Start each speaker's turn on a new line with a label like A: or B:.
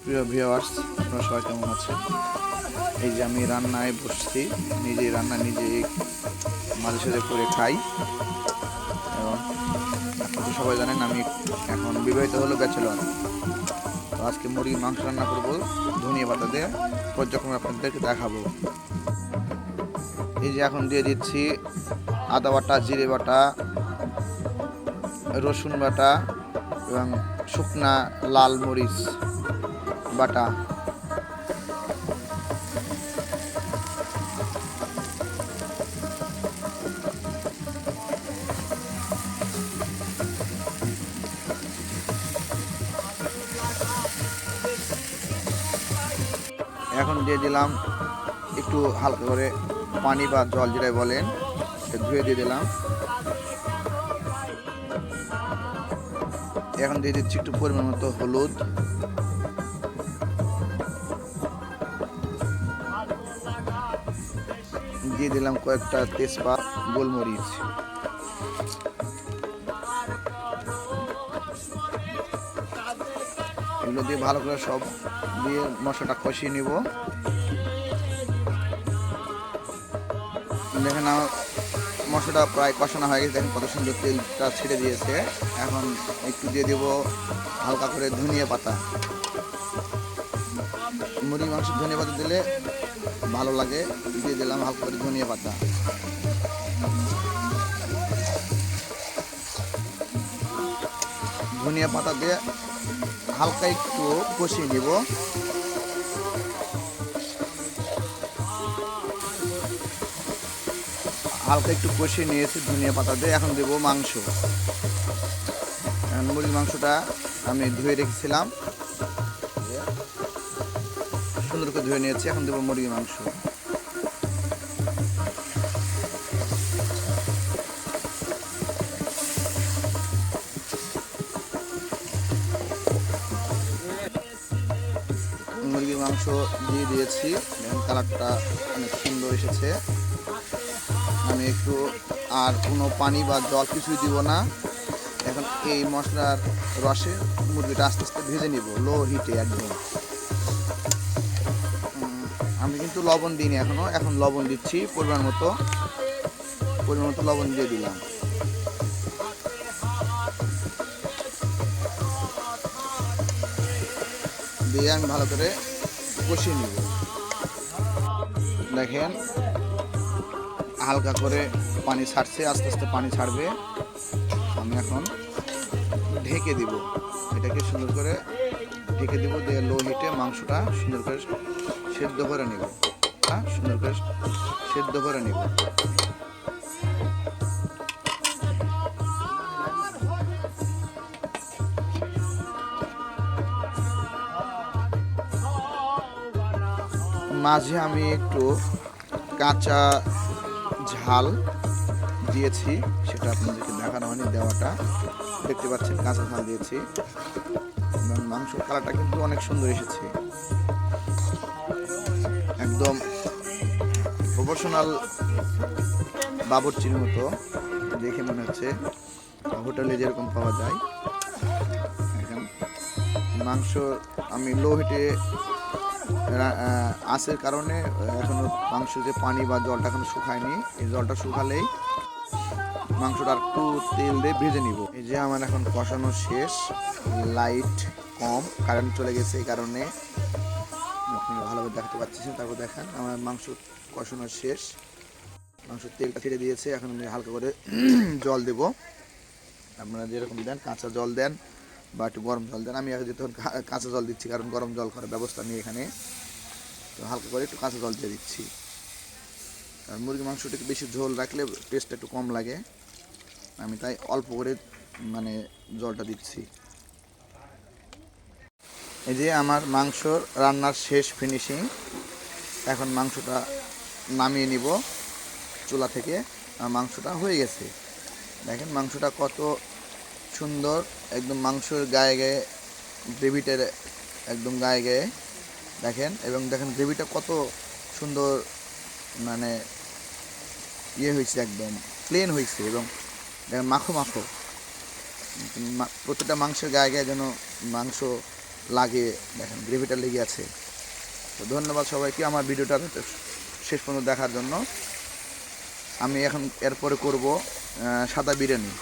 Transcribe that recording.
A: প্রিয় ভিউয়ার্স, আপনারা সবাই কেমন আছেন? এই যে আমি রান্নায় বসছি, নিজেই রান্না নিজেই মাঝে সাঝে করে খাই। এবং আপনারা তো সবাই জানেন আমি এখন বিবাহিত হলো ব্যাচেলর। তো আজকে মুরগির মাংস রান্না করবো ধনিয়া পাতা দিয়ে, পর্যায়ক্রমে আপনাদেরকে দেখাবো। এই যে এখন দিয়ে দিচ্ছি আদা বাটা, জিরে বাটা, রসুন বাটা এবং শুকনা লাল মরিচ বাটা। এখন দিয়ে দিলাম একটু হালকা করে পানি বা জল যেটাই বলেন, ধুয়ে দিয়ে দিলাম। এখন দিয়ে দিচ্ছি একটু পরিমাণ মতো হলুদ, দিয়ে দিলাম কয়েকটা তেজপাত, গোলমরিচ। এগুলো দিয়ে ভালো করে সব দিয়ে মশলাটা কষিয়ে নিব। দেখেন আমার মশলাটা প্রায় কষানো হয়ে গেছে, দেখেন কত সুন্দর তেলটা ছেড়ে দিয়েছে। এখন একটু দিয়ে দেব হালকা করে ধনিয়া পাতা। মুরগির মাংস ধনিয়া পাতা দিলে ভালো লাগে, দিয়ে দিলাম হালকা করে ধনিয়া পাতা। ধনিয়া পাতা দিয়ে হালকা একটু কষিয়ে নিব। হালকা একটু কষিয়ে নিয়েছি ধনিয়া পাতা দিয়ে। এখন দেবো মাংস। মুরগির মাংসটা আমি ধুয়ে রেখেছিলাম, সুন্দর করে ধুয়ে নিয়েছি। এখন দেবো মুরগির মাংস। মুরগির মাংস দিয়ে দিয়েছি, কালারটা অনেক সুন্দর এসেছে। আমি একটু আর কোনো পানি বা জল কিছুই দিব না। এখন এই মশলার রসে মুরগিটা আস্তে আস্তে ভেজে নিব লো হিটে একদম। আমি কিন্তু লবণ দিইনি এখনো, এখন লবণ দিচ্ছি পরিমাণ মতো লবণ দিয়ে দিলাম। দিয়ে আমি ভালো করে কষিয়ে নিব। দেখেন হালকা করে পানি ছাড়ছে, আস্তে আস্তে পানি ছাড়বে। আমি এখন ঢেকে দিব, এটাকে সুন্দর করে ঢেকে দিব, দিয়ে লো হিটে মাংসটা সুন্দর করে সেদ্ধ করে নেব। হ্যাঁ, সুন্দর করে সেদ্ধ করে নেব। মাঝে আমি একটু কাঁচা ঝাল দিয়েছি, সেটা আপনাদেরকে দেখানো হয়নি, দেওয়াটা দেখতে পাচ্ছেন। কাঁচা ঝাল দিয়েছি এবং মাংসের কালারটা কিন্তু অনেক সুন্দর এসেছে, একদম প্রফেশনাল বাবুর্চির মতো দেখে মনে হচ্ছে, হোটেলে যেরকম পাওয়া যায়। এখন মাংস আমি লো হিটে আঁচের কারণে এখনো মাংস যে পানি বা জলটা এখনো শুকায়নি। এই জলটা শুকালেই মাংসটা একটু তেল দিয়ে ভেজে নিব। এই যে আমার এখন কষানো শেষ, লাইট কম, কারেন্ট চলে গেছে, এই কারণে আপনারা ভালোভাবে দেখতে পাচ্ছেন। তারপর দেখেন আমার মাংস কষানো শেষ, মাংসের তেলটা ছেড়ে দিয়েছে। এখন আমি হালকা করে জল দেব। আপনারা যেরকম দেন, কাঁচা জল দেন বা একটু গরম জল দেন। আমি যেহেতু কাঁচা জল দিচ্ছি, কারণ গরম জল করার ব্যবস্থা নেই এখানে, তো হালকা করে একটু কাঁচা জল দিয়ে দিচ্ছি। আর মুরগির মাংসটাকে বেশি ঝোল রাখলে টেস্টটা একটু কম লাগে, আমি তাই অল্প করে মানে জলটা দিচ্ছি। এই যে আমার মাংসর রান্নার শেষ ফিনিশিং। এখন মাংসটা নামিয়ে নিব চুলা থেকে। মাংসটা হয়ে গেছে, দেখেন মাংসটা কত সুন্দর, একদম মাংসের গায়ে গায়ে গ্রেভিটার একদম গায়ে গায়ে দেখেন। এবং দেখেন গ্রেভিটা কত সুন্দর, মানে ইয়ে হয়েছে, একদম প্লেন হয়েছে এবং দেখেন মাখো মাখো। প্রতিটা মাংসের গায়ে গায়ে যেন মাংস লাগে, দেখেন গ্রেভিটা লেগে আছে। তো ধন্যবাদ সবাইকে আমার ভিডিওটা শেষ পর্যন্ত দেখার জন্য। আমি এখন এরপরে করব সাদা বিরিয়ানি।